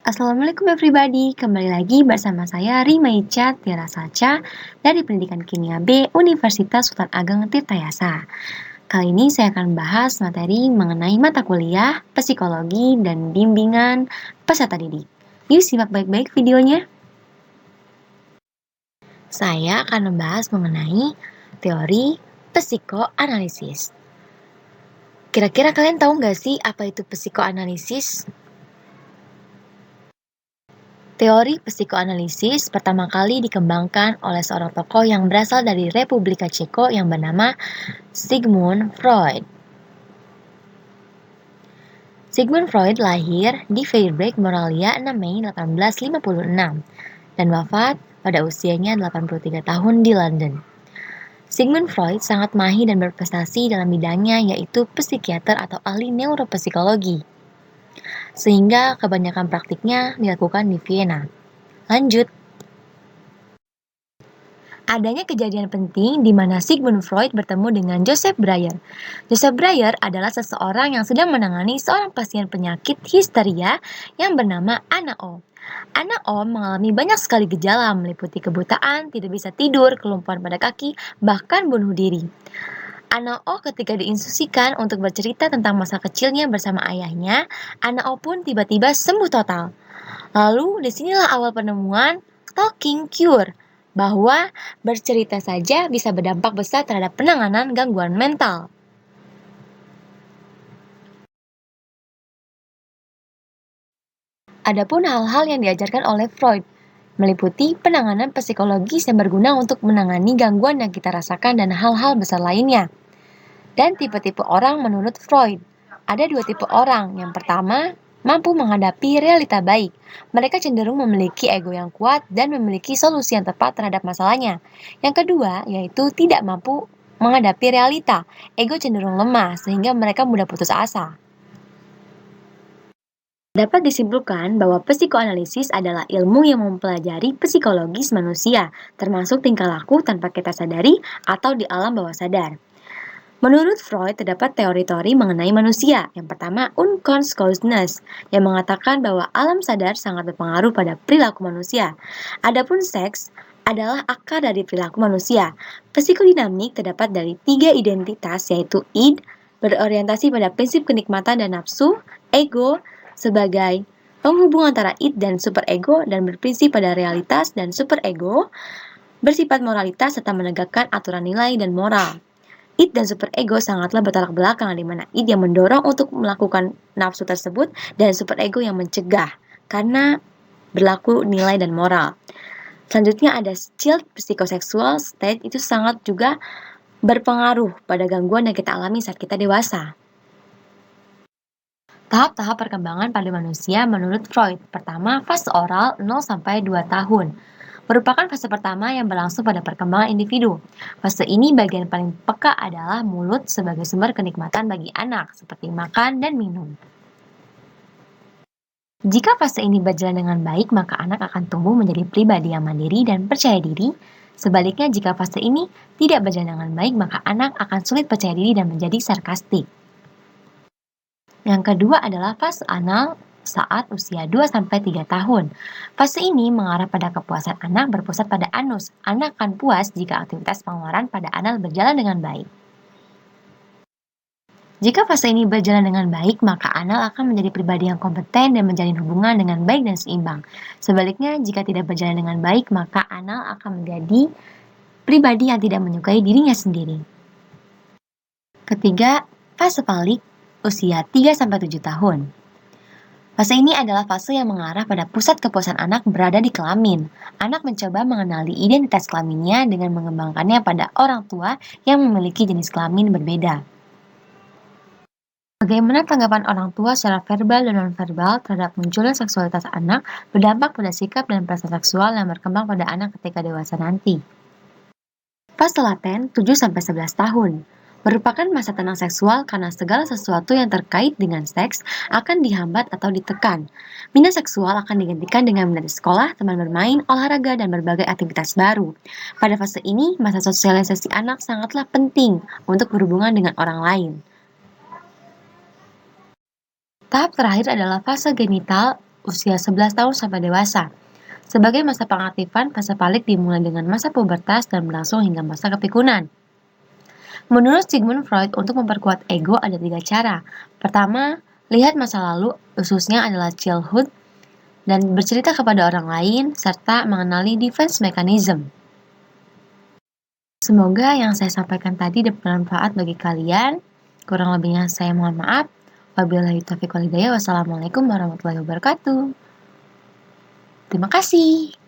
Assalamualaikum everybody, kembali lagi bersama saya Rimaica Tiara Sacha dari Pendidikan Kimia B Universitas Sultan Ageng Tirtayasa. Kali ini saya akan bahas materi mengenai mata kuliah, psikologi, dan bimbingan peserta didik. Yuk simak baik-baik videonya. Saya akan membahas mengenai teori psikoanalisis. Kira-kira kalian tahu nggak sih apa itu psikoanalisis? Teori psikoanalisis pertama kali dikembangkan oleh seorang tokoh yang berasal dari Republika Ceko yang bernama Sigmund Freud. Sigmund Freud lahir di Freiburg, Moralia 6 Mei 1856 dan wafat pada usianya 83 tahun di London. Sigmund Freud sangat mahir dan berprestasi dalam bidangnya, yaitu psikiater atau ahli neuropsikologi, sehingga kebanyakan praktiknya dilakukan di Vienna. Lanjut. Adanya kejadian penting di mana Sigmund Freud bertemu dengan Joseph Breuer. Joseph Breuer adalah seseorang yang sedang menangani seorang pasien penyakit histeria yang bernama Anna O. Anna O mengalami banyak sekali gejala meliputi kebutaan, tidak bisa tidur, kelumpuhan pada kaki, bahkan bunuh diri. Anna O ketika diinstruksikan untuk bercerita tentang masa kecilnya bersama ayahnya, Anna O pun tiba-tiba sembuh total. Lalu disinilah awal penemuan talking cure, bahwa bercerita saja bisa berdampak besar terhadap penanganan gangguan mental. Adapun hal-hal yang diajarkan oleh Freud meliputi penanganan psikologis yang berguna untuk menangani gangguan yang kita rasakan dan hal-hal besar lainnya. Dan tipe-tipe orang menurut Freud. Ada dua tipe orang. Yang pertama, mampu menghadapi realita baik. Mereka cenderung memiliki ego yang kuat dan memiliki solusi yang tepat terhadap masalahnya. Yang kedua, yaitu tidak mampu menghadapi realita. Ego cenderung lemah sehingga mereka mudah putus asa. Dapat disimpulkan bahwa psikoanalisis adalah ilmu yang mempelajari psikologis manusia, termasuk tingkah laku tanpa kita sadari atau di alam bawah sadar. Menurut Freud, terdapat teori-teori mengenai manusia. Yang pertama, unconsciousness, yang mengatakan bahwa alam sadar sangat berpengaruh pada perilaku manusia. Adapun seks adalah akar dari perilaku manusia. Psikodinamik terdapat dari 3 identitas, yaitu id, berorientasi pada prinsip kenikmatan dan nafsu, ego, sebagai penghubung antara id dan superego, dan berprinsip pada realitas, dan superego bersifat moralitas serta menegakkan aturan nilai dan moral. Id dan superego sangatlah bertolak belakang, di mana id yang mendorong untuk melakukan nafsu tersebut dan superego yang mencegah karena berlaku nilai dan moral. Selanjutnya ada child psychosexual state, itu sangat juga berpengaruh pada gangguan yang kita alami saat kita dewasa. Tahap-tahap perkembangan pada manusia menurut Freud. Pertama, fase oral 0-2 tahun. Merupakan fase pertama yang berlangsung pada perkembangan individu. Fase ini bagian paling peka adalah mulut sebagai sumber kenikmatan bagi anak, seperti makan dan minum. Jika fase ini berjalan dengan baik, maka anak akan tumbuh menjadi pribadi yang mandiri dan percaya diri. Sebaliknya, jika fase ini tidak berjalan dengan baik, maka anak akan sulit percaya diri dan menjadi sarkastik. Yang kedua adalah fase anal saat usia 2-3 tahun. Fase ini mengarah pada kepuasan anak berpusat pada anus. Anak akan puas jika aktivitas pengeluaran pada anal berjalan dengan baik. Jika fase ini berjalan dengan baik, maka anal akan menjadi pribadi yang kompeten dan menjalin hubungan dengan baik dan seimbang. Sebaliknya, jika tidak berjalan dengan baik, maka anal akan menjadi pribadi yang tidak menyukai dirinya sendiri. Ketiga, fase falik usia 3-7 tahun. Fase ini adalah fase yang mengarah pada pusat kepuasan anak berada di kelamin. Anak mencoba mengenali identitas kelaminnya dengan mengembangkannya pada orang tua yang memiliki jenis kelamin berbeda. Bagaimana tanggapan orang tua secara verbal dan non-verbal terhadap munculnya seksualitas anak berdampak pada sikap dan perasaan seksual yang berkembang pada anak ketika dewasa nanti. Fase laten 7-11 tahun merupakan masa tenang seksual karena segala sesuatu yang terkait dengan seks akan dihambat atau ditekan. Minat seksual akan digantikan dengan minat sekolah, teman bermain, olahraga, dan berbagai aktivitas baru. Pada fase ini, masa sosialisasi anak sangatlah penting untuk berhubungan dengan orang lain. Tahap terakhir adalah fase genital usia 11 tahun sampai dewasa. Sebagai masa pengaktifan, fase palik dimulai dengan masa pubertas dan berlangsung hingga masa kepikunan. Menurut Sigmund Freud, untuk memperkuat ego ada 3 cara. Pertama, lihat masa lalu, khususnya adalah childhood, dan bercerita kepada orang lain, serta mengenali defense mechanism. Semoga yang saya sampaikan tadi bermanfaat bagi kalian. Kurang lebihnya saya mohon maaf. Wabillahi taufiq wal hidayah. Wassalamualaikum warahmatullahi wabarakatuh. Terima kasih.